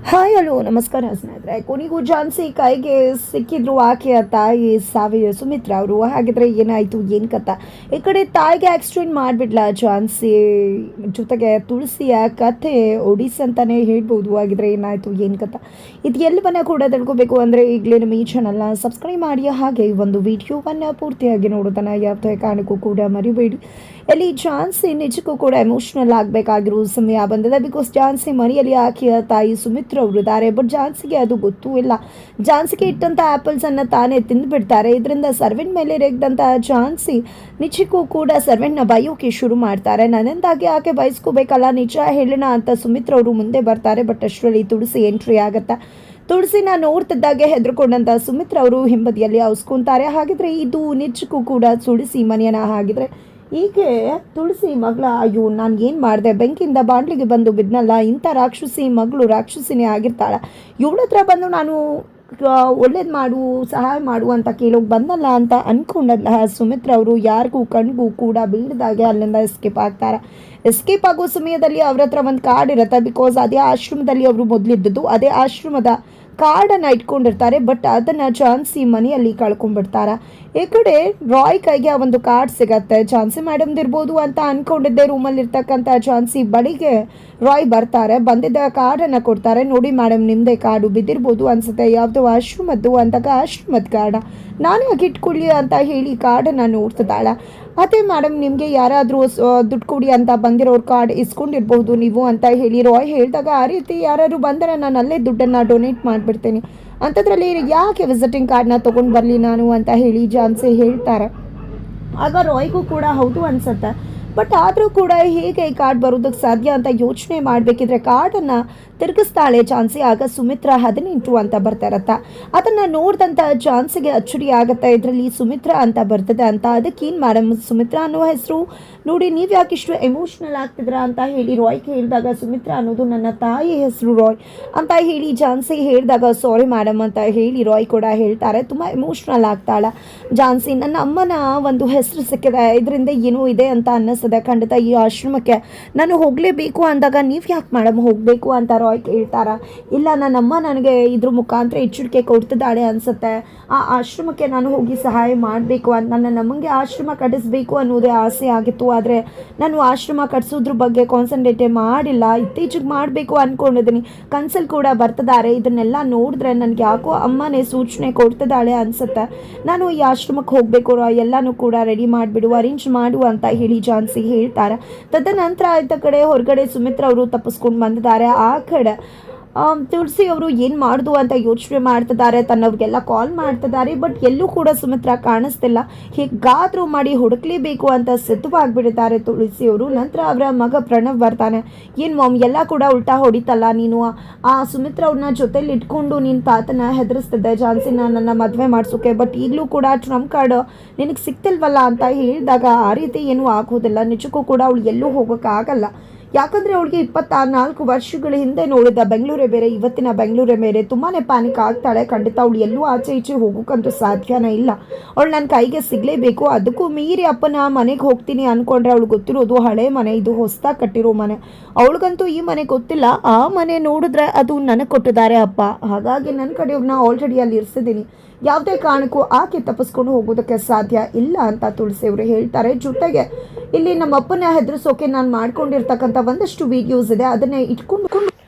Hi hello ನಮಸ್ಕಾರ ಸ್ನೇಹಿತರೆ. ಕೊನೆಗೂ ಝಾನ್ಸಿ ಕೈಗೆ ಸಿಕ್ಕಿದ್ರು ಆಕೆಯ ತಾಯಿ ಸಾವಿರ ಸುಮಿತ್ರ ಅವರು. ಹಾಗಿದ್ರೆ ಏನಾಯಿತು, ಏನು ಕಥೆ? ಈ ಕಡೆ ತಾಯಿಗೆ ಆಕ್ಸಿಡೆಂಟ್ ಮಾಡಿಬಿಡ್ಲ ಝಾನ್ಸಿ, ಜೊತೆಗೆ ತುಳಸಿಯ ಕಥೆ ಒಡಿಸ್ ಅಂತಲೇ ಹೇಳ್ಬೋದು. ಹಾಗಿದ್ರೆ ಏನಾಯಿತು, ಏನು ಕಥೆ, ಇದು ಎಲ್ಲವನ್ನ ಕೂಡ ತಿಳ್ಕೊಬೇಕು ಅಂದರೆ ಈಗಲೇ ನಮ್ಮ ಈ ಚಾನಲ್ನ ಸಬ್ಸ್ಕ್ರೈಬ್ ಮಾಡಿ, ಹಾಗೆ ಒಂದು ವಿಡಿಯೋವನ್ನು ಪೂರ್ತಿಯಾಗಿ ನೋಡೋದನ್ನು ಯಾವುದೇ ಕಾರಣಕ್ಕೂ ಕೂಡ ಮರಿಬೇಡಿ. ಇಲ್ಲಿ ಝಾನ್ಸಿ ನಿಜಕ್ಕೂ ಕೂಡ ಎಮೋಷ್ನಲ್ ಆಗಬೇಕಾಗಿರೋ ಸಮಯ ಬಂದಿದೆ. ಬಿಕಾಸ್ ಝಾನ್ಸಿ ಮನೆಯಲ್ಲಿ ಆಕೆಯ ತಾಯಿ ಸುಮಿತ್ರ ಅವರು ಇದ್ದಾರೆ. ಬಟ್ ಝಾನ್ಸಿಗೆ ಅದು ಗೊತ್ತೂ ಇಲ್ಲ. ಝಾನ್ಸಿಗೆ ಇಟ್ಟಂಥ ಆ್ಯಪಲ್ಸನ್ನು ತಾನೇ ತಿಂದುಬಿಡ್ತಾರೆ. ಇದರಿಂದ ಸರ್ವೆಂಟ್ ಮೇಲೆ ರೇಗ್ದಂಥ ಝಾನ್ಸಿ ನಿಜಕ್ಕೂ ಕೂಡ ಸರ್ವೆಂಟ್ನ ಬಯೋಕೆ ಶುರು ಮಾಡ್ತಾರೆ. ನನ್ನಿಂದಾಗಿ ಆಕೆ ಬಯಸ್ಕೋಬೇಕಲ್ಲ, ನಿಜ ಹೇಳೋಣ ಅಂತ ಸುಮಿತ್ರ ಅವರು ಮುಂದೆ ಬರ್ತಾರೆ. ಬಟ್ ಅಷ್ಟರಲ್ಲಿ ತುಳಸಿ ಎಂಟ್ರಿ ಆಗುತ್ತೆ. ತುಳಸಿನ ನೋಡ್ತಿದ್ದಾಗೆ ಹೆದರ್ಕೊಂಡಂಥ ಸುಮಿತ್ರ ಅವರು ಹಿಂಬದಿಯಲ್ಲಿ ಔಸ್ಕೊಂತಾರೆ. ಹಾಗಿದ್ರೆ ಇದು ನಿಜಕ್ಕೂ ಕೂಡ ತುಳಸಿ ಮನೆಯನ್ನ? ಹಾಗಿದ್ರೆ ಹೀಗೆ ತುಳಸಿ ಮಗಳ, ಅಯ್ಯೋ ನಾನು ಏನು ಮಾಡಿದೆ, ಬೆಂಕಿಯಿಂದ ಬಾಂಡ್ಲಿಗೆ ಬಂದು ಬಿದ್ನಲ್ಲ, ಇಂಥ ರಾಕ್ಷಸಿ ಮಗಳು ರಾಕ್ಷಸಿನೇ ಆಗಿರ್ತಾಳೆ, ಇವಳ ಹತ್ರ ಬಂದು ನಾನು ಒಳ್ಳೇದು ಮಾಡು, ಸಹಾಯ ಮಾಡು ಅಂತ ಕೇಳೋಕೆ ಬಂದಲ್ಲ ಅಂತ ಅಂದ್ಕೊಂಡಲ್ಲ ಸುಮಿತ್ರ ಅವರು. ಯಾರಿಗೂ ಕಣ್ಗೂ ಕೂಡ ಬೀಳದಾಗೆ ಅಲ್ಲಿಂದ ಎಸ್ಕೇಪ್ ಆಗ್ತಾರೆ. ಎಸ್ಕೇಪ್ ಆಗೋ ಸಮಯದಲ್ಲಿ ಅವ್ರ ಹತ್ರ ಒಂದು ಕಾರ್ಡ್ ಇರುತ್ತೆ. ಬಿಕಾಸ್ ಅದೇ ಆಶ್ರಮದಲ್ಲಿ ಅವರು ಮೊದಲಿದ್ದದ್ದು, ಅದೇ ಆಶ್ರಮದ ಕಾರ್ಡನ್ನು ಇಟ್ಕೊಂಡಿರ್ತಾರೆ. ಬಟ್ ಅದನ್ನು ಝಾನ್ಸಿ ಮನೆಯಲ್ಲಿ ಕಳ್ಕೊಂಡ್ಬಿಡ್ತಾರೆ. ಈ ಕಡೆ ರಾಯ್ ಕೈಗೆ ಆ ಒಂದು ಕಾರ್ಡ್ ಸಿಗತ್ತೆ. ಝಾನ್ಸಿ ಮೇಡಮ್ದಿರ್ಬೋದು ಅಂತ ಅಂದ್ಕೊಂಡಿದ್ದೆ. ರೂಮಲ್ಲಿರ್ತಕ್ಕಂಥ ಝಾನ್ಸಿ ಬಳಿಗೆ ರಾಯ್ ಬರ್ತಾರೆ. ಬಂದಿದ್ದ ಕಾರ್ಡನ್ನು ಕೊಡ್ತಾರೆ. ನೋಡಿ ಮೇಡಮ್, ನಿಮ್ಮದೇ ಕಾರ್ಡು ಬಿದ್ದಿರ್ಬೋದು ಅನ್ಸುತ್ತೆ, ಯಾವುದೋ ಆಶ್ರಮದ್ದು ಅಂದಾಗ ಆಶ್ರಮದ ಕಾರ್ಡ ನಾನು ಯಾಕೆ ಇಟ್ಕೊಳ್ಳಿ ಅಂತ ಹೇಳಿ ಕಾರ್ಡನ್ನು ನೋಡ್ತಿದ್ದಾಳೆ. ಅದೇ ಮೇಡಮ್, ನಿಮಗೆ ಯಾರಾದರೂ ದುಡ್ಡು ಕೊಡಿ ಅಂತ ಬಂದಿರೋರು ಕಾರ್ಡ್ ಇಸ್ಕೊಂಡಿರ್ಬೋದು ನೀವು ಅಂತ ಹೇಳಿ ರಾಯ್ ಹೇಳಿದಾಗ, ಆ ರೀತಿ ಯಾರು ಬಂದರೆ ನಾನು ಅಲ್ಲೇ ದುಡ್ಡನ್ನು ಡೊನೇಟ್ ಮಾಡಿಬಿಡ್ತೀನಿ, ಅಂಥದ್ರಲ್ಲಿ ಯಾಕೆ ವಿಸಿಟಿಂಗ್ ಕಾರ್ಡ್ನ ತೊಗೊಂಡು ಬರಲಿ ನಾನು ಅಂತ ಹೇಳಿ ಝಾನ್ಸಿ ಹೇಳ್ತಾರೆ. ಆಗ ರಾಯ್ಗೂ ಕೂಡ ಹೌದು ಅನ್ಸುತ್ತೆ. ಬಟ್ ಆದರೂ ಕೂಡ ಹೇಗೆ ಈ ಕಾರ್ಡ್ ಬರೋದಕ್ಕೆ ಸಾಧ್ಯ ಅಂತ ಯೋಚನೆ ಮಾಡಬೇಕಿದ್ರೆ ಕಾರ್ಡನ್ನು ತಿರುಗಿಸ್ತಾಳೆ ಝಾನ್ಸಿ. ಆಗ ಸುಮಿತ್ರ 18 ಅಂತ ಬರ್ತಾ ಇರತ್ತೆ. ಅದನ್ನು ನೋಡಿದಂಥ ಝಾನ್ಸಿಗೆ ಅಚ್ಚರಿ ಆಗುತ್ತೆ. ಇದರಲ್ಲಿ ಸುಮಿತ್ರ ಅಂತ ಬರ್ತದೆ ಅಂತ. ಅದಕ್ಕೇನು ಮೇಡಮ್, ಸುಮಿತ್ರ ಅನ್ನೋ ಹೆಸರು ನೋಡಿ, ನೀವು ಯಾಕೆ ಇಷ್ಟು ಎಮೋಷ್ನಲ್ ಆಗ್ತಿದ್ರ ಅಂತ ಹೇಳಿ ರಾಯ್ ಹೇಳಿದಾಗ, ಸುಮಿತ್ರ ಅನ್ನೋದು ನನ್ನ ತಾಯಿ ಹೆಸರು ರಾಯ್ ಅಂತ ಹೇಳಿ ಝಾನ್ಸಿ ಹೇಳಿದಾಗ, ಸಾರಿ ಮೇಡಮ್ ಅಂತ ಹೇಳಿ ರಾಯ್ ಕೂಡ ಹೇಳ್ತಾರೆ. ತುಂಬ ಎಮೋಷ್ನಲ್ ಆಗ್ತಾಳೆ ಝಾನ್ಸಿ. ನನ್ನ ಅಮ್ಮನ ಒಂದು ಹೆಸರು ಸಿಕ್ಕಿದೆ, ಇದರಿಂದ ಏನೋ ಇದೆ ಅಂತ ಅನ್ನಿಸ್ತದೆ. ಖಂಡಿತ ಈ ಆಶ್ರಮಕ್ಕೆ ನಾನು ಹೋಗಲೇಬೇಕು ಅಂದಾಗ, ನೀವು ಯಾಕೆ ಮೇಡಮ್ ಹೋಗಬೇಕು ಅಂತ ರಾಯ್ ಹೇಳ್ತಾರ. ಇಲ್ಲ, ನನ್ನಮ್ಮ ನನಗೆ ಇದ್ರ ಮುಖಾಂತರ ಎಚ್ಚರಿಕೆ ಕೊಡ್ತಿದ್ದಾಳೆ ಅನಿಸುತ್ತೆ, ಆ ಆಶ್ರಮಕ್ಕೆ ನಾನು ಹೋಗಿ ಸಹಾಯ ಮಾಡಬೇಕು ಅಂತ. ನನ್ನ ನಮಗೆ ಆಶ್ರಮ ಕಟ್ಟಿಸ್ಬೇಕು ಅನ್ನೋದೇ ಆಸೆ ಆಗಿತ್ತು. ಆದರೆ ನಾನು ಆಶ್ರಮ ಕಟ್ಸೋದ್ರ ಬಗ್ಗೆ ಕಾನ್ಸಂಟ್ರೇಟೇ ಮಾಡಿಲ್ಲ. ಇತ್ತೀಚೆಗೆ ಮಾಡಬೇಕು ಅಂದ್ಕೊಂಡಿದ್ದೀನಿ. ಕನ್ಸಲ್ಲಿ ಕೂಡ ಬರ್ತಿದ್ದಾರೆ. ಇದನ್ನೆಲ್ಲ ನೋಡಿದ್ರೆ ನನಗೆ ಯಾಕೋ ಅಮ್ಮನೇ ಸೂಚನೆ ಕೊಡ್ತಿದ್ದಾಳೆ ಅನಿಸುತ್ತೆ. ನಾನು ಈ ಆಶ್ರಮಕ್ಕೆ ಹೋಗಬೇಕು, ಎಲ್ಲನೂ ಕೂಡ ರೆಡಿ ಮಾಡಿಬಿಡು, ಅರೇಂಜ್ ಮಾಡು ಅಂತ ಹೇಳಿ ಝಾನ್ಸಿ ಹೇಳ್ತಾರೆ. ತದನಂತರ ಆಯ್ತ ಕಡೆ ಹೊರಗಡೆ ಸುಮಿತ್ರ ಅವರು ತಪ್ಪಿಸ್ಕೊಂಡು ಬಂದಿದ್ದಾರೆ. ಆ ಕಡೆ ತುಳಸಿ ಅವರು ಏನು ಮಾಡೋದು ಅಂತ ಯೋಚನೆ ಮಾಡ್ತಿದ್ದಾರೆ. ತನ್ನವ್ರಿಗೆಲ್ಲ ಕಾಲ್ ಮಾಡ್ತಿದ್ದಾರೆ. ಬಟ್ ಎಲ್ಲೂ ಕೂಡ ಸುಮಿತ್ರ ಕಾಣಿಸ್ತಿಲ್ಲ. ಹೇಗಾದರೂ ಮಾಡಿ ಹುಡುಕ್ಲೇಬೇಕು ಅಂತ ಸಿದ್ಧವಾಗಿಬಿಟ್ಟಿದ್ದಾರೆ ತುಳಸಿ ಅವರು. ನಂತರ ಅವರ ಮಗ ಪ್ರಣವ್ ಬರ್ತಾನೆ. ಏನು ಮಾಮ್, ಎಲ್ಲ ಕೂಡ ಉಲ್ಟಾ ಹೊಡಿತಲ್ಲ, ನೀನು ಆ ಸುಮಿತ್ರ ಅವ್ರನ್ನ ಜೊತೆಲಿ ಇಟ್ಕೊಂಡು ನಿನ್ನ ತಾತನ ಹೆದರಿಸ್ತಿದ್ದೆ ಝಾನ್ಸಿನ ನನ್ನ ಮದುವೆ ಮಾಡಿಸೋಕೆ. ಬಟ್ ಈಗಲೂ ಕೂಡ ಟ್ರಂಪ್ ಕಾರ್ಡ್ ನಿನಗೆ ಸಿಗ್ತಿಲ್ವಲ್ಲ ಅಂತ ಹೇಳಿದಾಗ, ಆ ರೀತಿ ಏನೂ ಆಗೋದಿಲ್ಲ. ನಿಜಕ್ಕೂ ಕೂಡ ಅವಳು ಎಲ್ಲೂ ಹೋಗೋಕ್ಕಾಗಲ್ಲ. ಯಾಕಂದರೆ ಅವಳಿಗೆ 24 ವರ್ಷಗಳ ಹಿಂದೆ ನೋಡಿದ ಬೆಂಗಳೂರೇ ಬೇರೆ, ಇವತ್ತಿನ ಬೆಂಗಳೂರೇ ಬೇರೆ. ತುಂಬಾ ಪ್ಯಾನಿಕ್ ಆಗ್ತಾಳೆ. ಖಂಡಿತ ಅವಳು ಎಲ್ಲೂ ಆಚೆ ಈಚೆ ಹೋಗೋಕ್ಕಂತೂ ಸಾಧ್ಯನೇ ಇಲ್ಲ. ಅವಳು ನನ್ನ ಕೈಗೆ ಸಿಗಲೇಬೇಕು. ಅದಕ್ಕೂ ಮೀರಿ ಅಪ್ಪನ ಮನೆಗೆ ಹೋಗ್ತೀನಿ ಅಂದ್ಕೊಂಡ್ರೆ, ಅವಳು ಗೊತ್ತಿರೋದು ಹಳೆ ಮನೆ, ಇದು ಹೊಸದಾಗಿ ಕಟ್ಟಿರೋ ಮನೆ. ಅವಳಿಗಂತೂ ಈ ಮನೆ ಗೊತ್ತಿಲ್ಲ. ಆ ಮನೆ ನೋಡಿದ್ರೆ ಅದು ನನಗೆ ಕೊಟ್ಟಿದ್ದಾರೆ ಅಪ್ಪ. ಹಾಗಾಗಿ ನನ್ನ ಕಡೆಯವ್ರನ್ನ ಆಲ್ರೆಡಿ ಅಲ್ಲಿ ಇರಿಸಿದ್ದೀನಿ. ಯಾವುದೇ ಕಾರಣಕ್ಕೂ ಆಕೆ ತಪ್ಪಿಸ್ಕೊಂಡು ಹೋಗೋದಕ್ಕೆ ಸಾಧ್ಯ ಇಲ್ಲ ಅಂತ ತುಳಸಿ ಅವರು ಹೇಳ್ತಾರೆ. ಜೊತೆಗೆ ಇಲ್ಲಿ ನಮ್ಮ ಅಪ್ಪನ ಹೆದರಿಸೋಕೆ ನಾನು ಮಾಡ್ಕೊಂಡಿರ್ತಕ್ಕಂಥ ಒಂದಷ್ಟು ವಿಡಿಯೋಸ್ ಇದೆ, ಅದನ್ನೇ ಇಟ್ಕೊಂಡು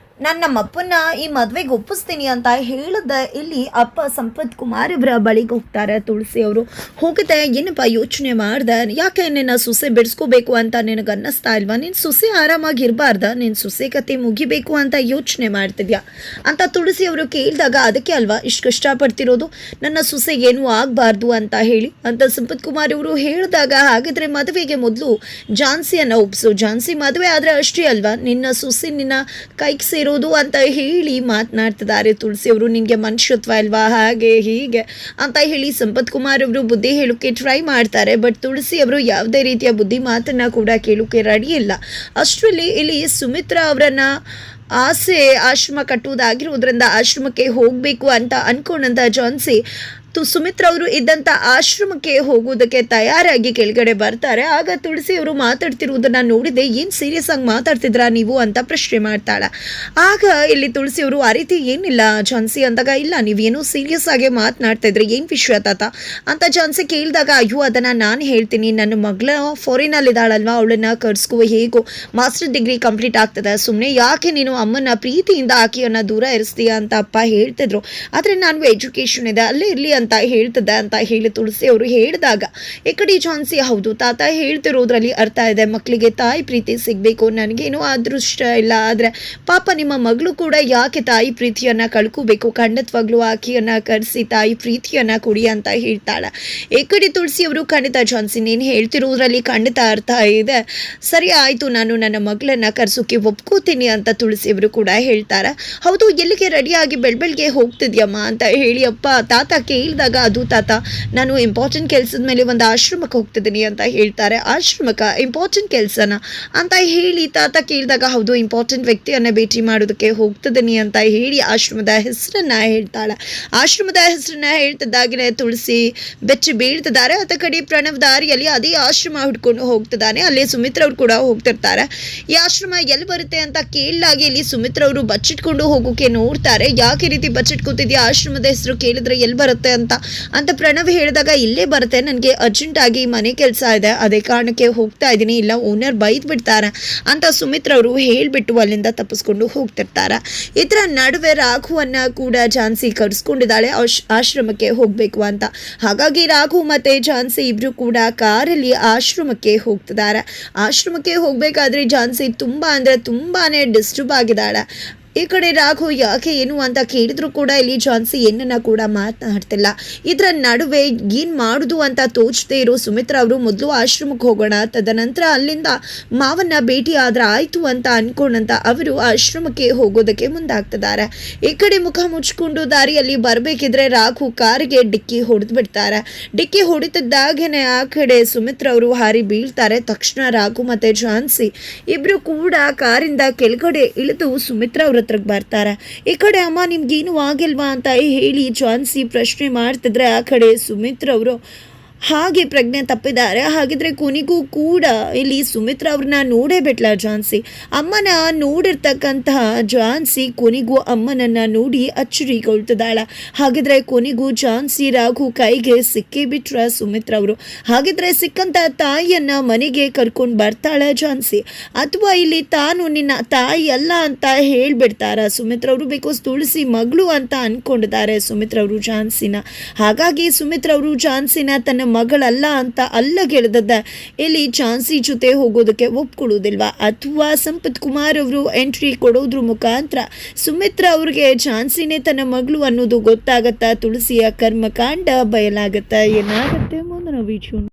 ನಾನು ನಮ್ಮ ಅಪ್ಪನ ಈ ಮದುವೆಗೆ ಒಪ್ಪಿಸ್ತೀನಿ ಅಂತ ಹೇಳಿದ್ದೆ. ಇಲ್ಲಿ ಅಪ್ಪ ಸಂಪತ್ ಕುಮಾರ್ ಇವರ ಬಳಿಗೆ ಹೋಗ್ತಾರೆ ತುಳಸಿ ಅವರು. ಹೋಗಿದೆ, ಏನಪ್ಪ ಯೋಚನೆ ಮಾಡ್ದೆ, ಯಾಕೆ ನಿನ್ನ ಸೊಸೆ ಬಿಡಿಸ್ಕೋಬೇಕು ಅಂತ ನಿನಗೆ ಅನ್ನಿಸ್ತಾ ಇಲ್ವಾ? ನಿನ್ನ ಸೊಸೆ ಆರಾಮಾಗಿ ಇರಬಾರ್ದ? ನಿನ್ನ ಸೊಸೆ ಕತೆ ಮುಗಿಬೇಕು ಅಂತ ಯೋಚನೆ ಮಾಡ್ತಿದ್ಯಾ ಅಂತ ತುಳಸಿ ಅವರು ಕೇಳಿದಾಗ, ಅದಕ್ಕೆ ಅಲ್ವಾ ಇಷ್ಟು ಕಷ್ಟಪಡ್ತಿರೋದು, ನನ್ನ ಸೊಸೆ ಏನೂ ಆಗಬಾರ್ದು ಅಂತ ಹೇಳಿ ಅಂತ ಸಂಪತ್ ಕುಮಾರ್ ಇವರು ಹೇಳಿದಾಗ, ಹಾಗಿದ್ರೆ ಮದುವೆಗೆ ಮೊದಲು ಝಾನ್ಸಿಯನ್ನು ಒಪ್ಪಿಸು, ಝಾನ್ಸಿ ಮದುವೆ ಆದರೆ ಅಷ್ಟೇ ಅಲ್ವಾ ನಿನ್ನ ಸೊಸೆ ನಿನ್ನ ಕೈಗೆ ಸೇರೋದು ಅಂತ ಹೇಳಿ ಮಾತನಾಡ್ತಿದ್ದಾರೆ ತುಳಸಿ ಅವರು. ನಿನಗೆ ಮನುಷ್ಯತ್ವ ಇಲ್ವಾ, ಹಾಗೆ ಹೀಗೆ ಅಂತ ಹೇಳಿ ಸಂಪತ್ ಕುಮಾರ್ ಅವರು ಬುದ್ಧಿ ಹೇಳೋಕ್ಕೆ ಟ್ರೈ ಮಾಡ್ತಾರೆ. ಬಟ್ ತುಳಸಿ ಅವರು ಯಾವುದೇ ರೀತಿಯ ಬುದ್ಧಿ ಮಾತನ್ನ ಕೂಡ ಕೇಳೋಕ್ಕೆ ರೆಡಿ ಇಲ್ಲ. ಅಷ್ಟರಲ್ಲಿ ಇಲ್ಲಿ ಸುಮಿತ್ರ ಅವರನ್ನ ಆಸೆ ಆಶ್ರಮ ಕಟ್ಟುವುದಾಗಿರೋದ್ರಿಂದ ಆಶ್ರಮಕ್ಕೆ ಹೋಗಬೇಕು ಅಂತ ಅಂದ್ಕೊಂಡಂಥ ಝಾನ್ಸಿ ಸುಮಿತ್ರಾ ಅವರು ಇದ್ದಂಥ ಆಶ್ರಮಕ್ಕೆ ಹೋಗೋದಕ್ಕೆ ತಯಾರಾಗಿ ಕೆಳಗಡೆ ಬರ್ತಾರೆ. ಆಗ ತುಳಸಿ ಅವರು ಮಾತಾಡ್ತಿರುವುದನ್ನು ನೋಡಿದೆ. ಏನು ಸೀರಿಯಸ್ ಆಗಿ ಮಾತಾಡ್ತಿದ್ರಾ ನೀವು ಅಂತ ಪ್ರಶ್ನೆ ಮಾಡ್ತಾಳೆ. ಆಗ ಇಲ್ಲಿ ತುಳಸಿ ಅವರು ಆ ರೀತಿ ಏನಿಲ್ಲ ಝಾನ್ಸಿ ಅಂದಾಗ, ಇಲ್ಲ ನೀವೇನೋ ಸೀರಿಯಸ್ ಆಗಿ ಮಾತನಾಡ್ತಾ ಇದ್ರಿ, ಏನು ವಿಷಯ ತಾತ ಅಂತ ಝಾನ್ಸಿ ಕೇಳಿದಾಗ, ಅಯ್ಯೋ ಅದನ್ನು ನಾನು ಹೇಳ್ತೀನಿ, ನನ್ನ ಮಗಳ ಫಾರಿನಲ್ಲಿದ್ದಾಳಲ್ವ, ಅವಳನ್ನು ಕರ್ಸ್ಕೋ, ಹೇಗೋ ಮಾಸ್ಟರ್ ಡಿಗ್ರಿ ಕಂಪ್ಲೀಟ್ ಆಗ್ತದೆ, ಸುಮ್ಮನೆ ಯಾಕೆ ನೀನು ಅಮ್ಮನ ಪ್ರೀತಿಯಿಂದ ಆಕೆಯನ್ನು ದೂರ ಇರಿಸ್ತೀಯ ಅಂತ ಅಪ್ಪ ಹೇಳ್ತಿದ್ರು. ಆದರೆ ನಾನು ಎಜುಕೇಷನ್ ಇದೆ, ಅಲ್ಲೇ ಇರಲಿ ಅಂತ ಹೇಳ್ತಿದ್ದೆ ಅಂತ ಹೇಳಿ ತುಳಸಿ ಅವರು ಹೇಳಿದಾಗ, ಈ ಕಡೆ ಝಾನ್ಸಿ, ಹೌದು ತಾತ ಹೇಳ್ತಿರೋದ್ರಲ್ಲಿ ಅರ್ಥ ಇದೆ, ಮಕ್ಕಳಿಗೆ ತಾಯಿ ಪ್ರೀತಿ ಸಿಗಬೇಕು, ನನಗೇನೋ ಅದೃಷ್ಟ ಇಲ್ಲ, ಆದರೆ ಪಾಪ ನಿಮ್ಮ ಮಗಳು ಕೂಡ ಯಾಕೆ ತಾಯಿ ಪ್ರೀತಿಯನ್ನು ಕಳ್ಕೋಬೇಕು, ಖಂಡಿತವಾಗ್ಲೂ ಆಕೆಯನ್ನು ಕರೆಸಿ ತಾಯಿ ಪ್ರೀತಿಯನ್ನು ಕೊಡಿ ಅಂತ ಹೇಳ್ತಾಳೆ. ಈ ಕಡೆ ತುಳಸಿ ಅವರು, ಖಂಡಿತ ಝಾನ್ಸಿ ನೀನು ಹೇಳ್ತಿರೋದ್ರಲ್ಲಿ ಖಂಡಿತ ಅರ್ಥ ಇದೆ, ಸರಿ ಆಯಿತು, ನಾನು ನನ್ನ ಮಗಳನ್ನ ಕರ್ಸೋಕೆ ಒಪ್ಕೋತೀನಿ ಅಂತ ತುಳಸಿ ಅವರು ಕೂಡ ಹೇಳ್ತಾರೆ. ಹೌದು, ಎಲ್ಲಿಗೆ ರೆಡಿಯಾಗಿ ಬೆಳಬೆಳಗ್ಗೆ ಹೋಗ್ತಿದ್ಯಮ್ಮ ಅಂತ ಹೇಳಿ ಅಪ್ಪ ತಾತ ಕೇಳಿದಾಗ, ಅದು ತಾತ ನಾನು ಇಂಪಾರ್ಟೆಂಟ್ ಕೆಲಸದ ಮೇಲೆ ಒಂದು ಆಶ್ರಮಕ್ಕೆ ಹೋಗ್ತಿದ್ದೀನಿ ಅಂತ ಹೇಳ್ತಾರೆ. ಆಶ್ರಮಕ್ಕೆ ಇಂಪಾರ್ಟೆಂಟ್ ಕೆಲಸನ ಅಂತ ಹೇಳಿ ತಾತ ಕೇಳಿದಾಗ, ಹೌದು ಇಂಪಾರ್ಟೆಂಟ್ ವ್ಯಕ್ತಿಯನ್ನು ಭೇಟಿ ಮಾಡೋದಕ್ಕೆ ಹೋಗ್ತಿದ್ದೀನಿ ಅಂತ ಹೇಳಿ ಆಶ್ರಮದ ಹೆಸರನ್ನ ಹೇಳ್ತಾಳೆ. ಆಶ್ರಮದ ಹೆಸರನ್ನ ಹೇಳ್ತಿದ್ದಾಗಲೇ ತುಳಸಿ ಬೆಚ್ಚಿ ಬೀಳ್ತಿದ್ದಾರೆ. ಅದ ಕಡೆ ಪ್ರಣವ್ ದಾರಿಯಲ್ಲಿ ಅದೇ ಆಶ್ರಮ ಹುಡ್ಕೊಂಡು ಹೋಗ್ತಿದ್ದಾನೆ. ಅಲ್ಲಿ ಸುಮಿತ್ರಾ ಅವ್ರು ಕೂಡ ಹೋಗ್ತಿರ್ತಾರೆ. ಈ ಆಶ್ರಮ ಎಲ್ಲಿ ಬರುತ್ತೆ ಅಂತ ಕೇಳಲಾಗಿ ಇಲ್ಲಿ ಸುಮಿತ್ರಾ ಅವರು ಬಚ್ಚಿಟ್ಕೊಂಡು ಹೋಗೋಕೆ ನೋಡ್ತಾರೆ. ಯಾಕೆ ರೀತಿ ಬಚ್ಚಿಟ್ಕೋತಿದ್ಯಾ, ಆಶ್ರಮದ ಹೆಸರು ಕೇಳಿದ್ರೆ ಎಲ್ಲಿ ಬರುತ್ತೆ ಅಂತ ಪ್ರಣವ್ ಹೇಳಿದಾಗ, ಇಲ್ಲೇ ಬರುತ್ತೆ, ನನಗೆ ಅರ್ಜೆಂಟ್ ಆಗಿ ಮನೆ ಕೆಲಸ ಇದೆ, ಅದೇ ಕಾರಣಕ್ಕೆ ಹೋಗ್ತಾ ಇದ್ದೀನಿ, ಇಲ್ಲ ಓನರ್ ಬೈದ್ ಬಿಡ್ತಾರೆ ಅಂತ ಸುಮಿತ್ರಾ ಅವರು ಹೇಳ್ಬಿಟ್ಟು ಅಲ್ಲಿಂದ ತಪ್ಪಿಸ್ಕೊಂಡು ಹೋಗ್ತಿರ್ತಾರೆ. ಇದರ ನಡುವೆ ರಾಘುವನ್ನ ಕೂಡ ಝಾನ್ಸಿ ಕರೆಸ್ಕೊಂಡಿದ್ದಾಳೆ ಆಶ್ರಮಕ್ಕೆ ಹೋಗ್ಬೇಕು ಅಂತ. ಹಾಗಾಗಿ ರಾಘು ಮತ್ತೆ ಝಾನ್ಸಿ ಇಬ್ರು ಕೂಡ ಕಾರಲ್ಲಿ ಆಶ್ರಮಕ್ಕೆ ಹೋಗ್ತಿದ್ದಾರೆ. ಆಶ್ರಮಕ್ಕೆ ಹೋಗ್ಬೇಕಾದ್ರೆ ಝಾನ್ಸಿ ತುಂಬಾನೇ ಡಿಸ್ಟರ್ಬ್ ಆಗಿದ್ದಾಳೆ. ಈ ಕಡೆ ರಾಘು ಯಾಕೆ ಏನು ಅಂತ ಕೇಳಿದ್ರು ಕೂಡ ಇಲ್ಲಿ ಝಾನ್ಸಿ ಏನನ್ನ ಕೂಡ ಮಾತನಾಡ್ತಿಲ್ಲ. ಇದರ ನಡುವೆ ಏನು ಮಾಡುದು ಅಂತ ತೋಚದೇ ಇರೋ ಸುಮಿತ್ರಾ ಅವರು, ಮೊದಲು ಆಶ್ರಮಕ್ಕೆ ಹೋಗೋಣ, ತದನಂತರ ಅಲ್ಲಿಂದ ಮಾವನ್ನ ಭೇಟಿ ಆದ್ರೆ ಆಯ್ತು ಅಂತ ಅನ್ಕೊಂಡಂತ ಅವರು ಆಶ್ರಮಕ್ಕೆ ಹೋಗೋದಕ್ಕೆ ಮುಂದಾಗ್ತಿದ್ದಾರೆ. ಈ ಕಡೆ ಮುಖ ಮುಚ್ಕೊಂಡು ದಾರಿಯಲ್ಲಿ ಬರಬೇಕಿದ್ರೆ ರಾಘು ಕಾರಿಗೆ ಡಿಕ್ಕಿ ಹೊಡೆದು ಬಿಡ್ತಾರೆ. ಡಿಕ್ಕಿ ಹೊಡಿತಿದ್ದಾಗೇನೆ ಆ ಕಡೆ ಸುಮಿತ್ರಾ ಅವರು ಹಾರಿ ಬೀಳ್ತಾರೆ. ತಕ್ಷಣ ರಾಘು ಮತ್ತೆ ಝಾನ್ಸಿ ಇಬ್ರು ಕೂಡ ಕಾರಿಂದ ಕೆಳಗಡೆ ಇಳಿದು ಸುಮಿತ್ರಾ ಅವ್ರ ಹತ್ರಕ್ಕೆ ಬರ್ತಾರೆ. ಈ ಕಡೆ, ಅಮ್ಮ ನಿಮ್ಗೇನು ಆಗಿಲ್ವಾ ಅಂತ ಹೇಳಿ ಝಾನ್ಸಿ ಪ್ರಶ್ನೆ ಮಾಡ್ತಿದ್ರೆ, ಆ ಕಡೆ ಸುಮಿತ್ರಾ ಅವರು ಹಾಗೆ ಪ್ರಜ್ಞೆ ತಪ್ಪಿದ್ದಾರೆ. ಹಾಗಿದ್ರೆ ಕೊನೆಗೂ ಕೂಡ ಇಲ್ಲಿ ಸುಮಿತ್ರಾ ಅವ್ರನ್ನ ನೋಡೇ ಬಿಟ್ಲ ಝಾನ್ಸಿ. ಅಮ್ಮನ ನೋಡಿರ್ತಕ್ಕಂತಹ ಝಾನ್ಸಿ ಕೊನೆಗೂ ಅಮ್ಮನನ್ನ ನೋಡಿ ಅಚ್ಚರಿಗೊಳ್ತಿದ್ದಾಳೆ. ಹಾಗಿದ್ರೆ ಕೊನೆಗೂ ಝಾನ್ಸಿ ರಾಘು ಕೈಗೆ ಸಿಕ್ಕೇ ಬಿಟ್ರ ಸುಮಿತ್ರಾ ಅವರು. ಹಾಗಿದ್ರೆ ಸಿಕ್ಕಂತ ತಾಯಿಯನ್ನ ಮನೆಗೆ ಕರ್ಕೊಂಡು ಬರ್ತಾಳೆ ಝಾನ್ಸಿ, ಅಥವಾ ಇಲ್ಲಿ ತಾನು ನಿನ್ನ ತಾಯಿ ಅಲ್ಲ ಅಂತ ಹೇಳ್ಬಿಡ್ತಾರ ಸುಮಿತ್ರಾ ಅವರು? ಬಿಕಾಸ್ ತುಳಸಿ ಮಗಳು ಅಂತ ಅನ್ಕೊಂಡಿದ್ದಾರೆ ಸುಮಿತ್ರಾ ಅವರು ಝಾನ್ಸಿನ. ಹಾಗಾಗಿ ಸುಮಿತ್ರಾ ಅವರು ಝಾನ್ಸಿನ ತನ್ನ ಮಗಳಲ್ಲ ಅಂತ ಅಲ್ಲಗೆಳೆದದ್ದ ಇಲ್ಲಿ ಝಾನ್ಸಿ ಜೊತೆ ಹೋಗೋದಕ್ಕೆ ಒಪ್ಕೊಳ್ಳೋದಿಲ್ವಾ? ಅಥವಾ ಸಂಪತ್ ಕುಮಾರ್ ಅವರು ಎಂಟ್ರಿ ಕೊಡೋದ್ರ ಮುಖಾಂತರ ಸುಮಿತ್ರಾ ಅವ್ರಿಗೆ ಝಾನ್ಸಿನೇ ತನ್ನ ಮಗಳು ಅನ್ನೋದು ಗೊತ್ತಾಗತ್ತಾ? ತುಳಸಿಯ ಕರ್ಮಕಾಂಡ ಬಯಲಾಗತ್ತಾ? ಏನಾಗುತ್ತೆ ಮುಂದಿನ ವಿಡಿಯೋ